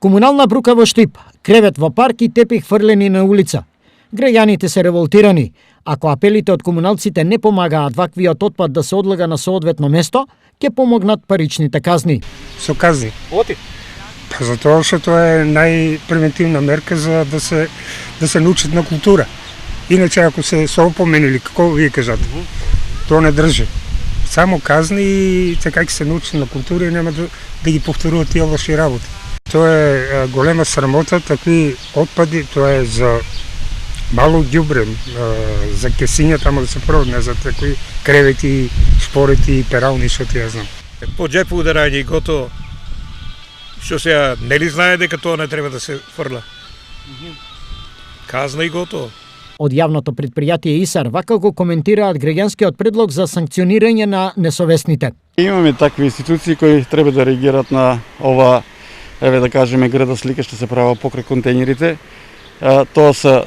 Комунална брука во Штип, кревет во парк и тепих фрлени на улица. Граѓаните се револтирани. Ако апелите од комуналците не помагаат ваквиот отпад да се одлага на соодветно место, ќе помогнат паричните казни. Со казни. Оти. Па затоа што тоа е најпревентивна мерка за да се научат на култура. Иначе ако се опоменили, како вие кажате, тоа не држи. Само казни и така ќе се научат на култура и нема да ги повторуваат тие лоши работи. Тоа е голема срамота, такви отпади, тоа е за мало ѓубре, за кесиња тамо да се продне, за такви кревети, шпорети и перални, што ти ја знам. По џеп ударање и готово. Што сега, нели знае дека тоа не треба да се фрла? Казна и готово. Од јавното предпријатие ИСАР вака го коментираат граѓанскиот предлог за санкционирање на несовесните. Имаме такви институции кои треба да реагираат на ова, еве да кажеме, града слика што се права покрај контејнерите. Тоа се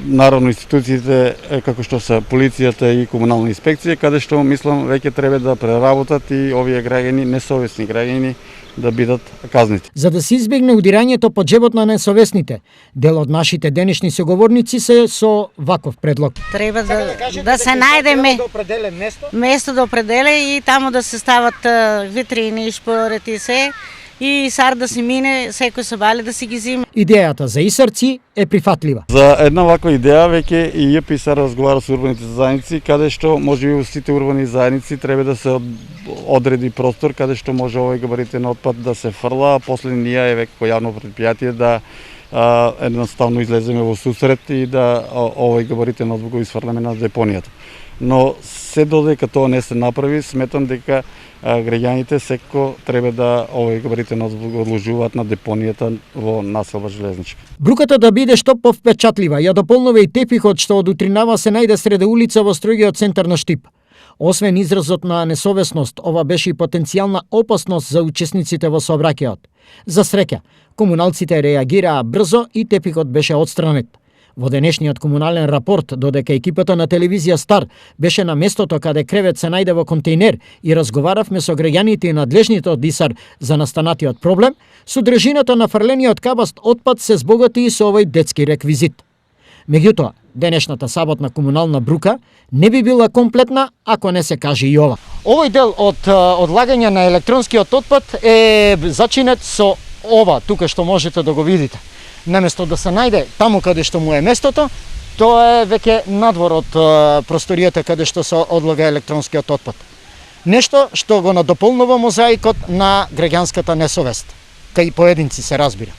наравно институциите како што се полицијата и комунална инспекција, каде што мислам веќе треба да преработат и овие граѓани, несовесни граѓани, да бидат казнити. За да се избегне удирањето по џебот на несовесните, дел од нашите денешни соговорници се со ваков предлог. Треба да се најде место да определе и таму да се стават витрини, шпорети се, и ИСАР да се мине, секој се бали да си ги зима. Идејата за исарци е прифатлива. За една ваква идеја веќе и ИСАР разговара со урбаните заедници, каде што може и во сите урбани заедници треба да се одреди простор каде што може овој габаритен отпад да се фрла, а после ние е веќе јавно предпријатие да едноставно излеземе во сусрет и да овој габаритен отпад го изфрлеме на депонијата. Но се додека тоа не се направи, сметам дека граѓаните секако треба да овој габаритен отпад го одложуваат на депонијата во населба Железничка. Бруката да биде што повпечатлива, ја дополнува и тепихот што од утринава се најде среде улица во строгиот центар на Штип. Освен изразот на несовесност, ова беше и потенцијална опасност за учесниците во сообраќајот. За среќа, комуналците реагираа брзо и тепихот беше отстранет. Во денешниот комунален рапорт, додека екипата на телевизија Стар беше на местото каде кревет се најде во контејнер и разговаравме со граѓаните и надлежните од ИСАР за настанатиот проблем, содржината на фрлениот кабаст отпад се збогати и со овој детски реквизит. Меѓутоа, денешната саботна комунална брука не би била комплетна ако не се каже и ова. Овој дел од одлагање на електронскиот отпад е зачинет со ова, тука што можете да го видите. Наместо да се најде таму каде што му е местото, тоа е веќе надвор од просторијата каде што се одлага електронскиот отпад. Нешто што го надополнува мозаикот на граѓанската несовест, кај поединци се разбира.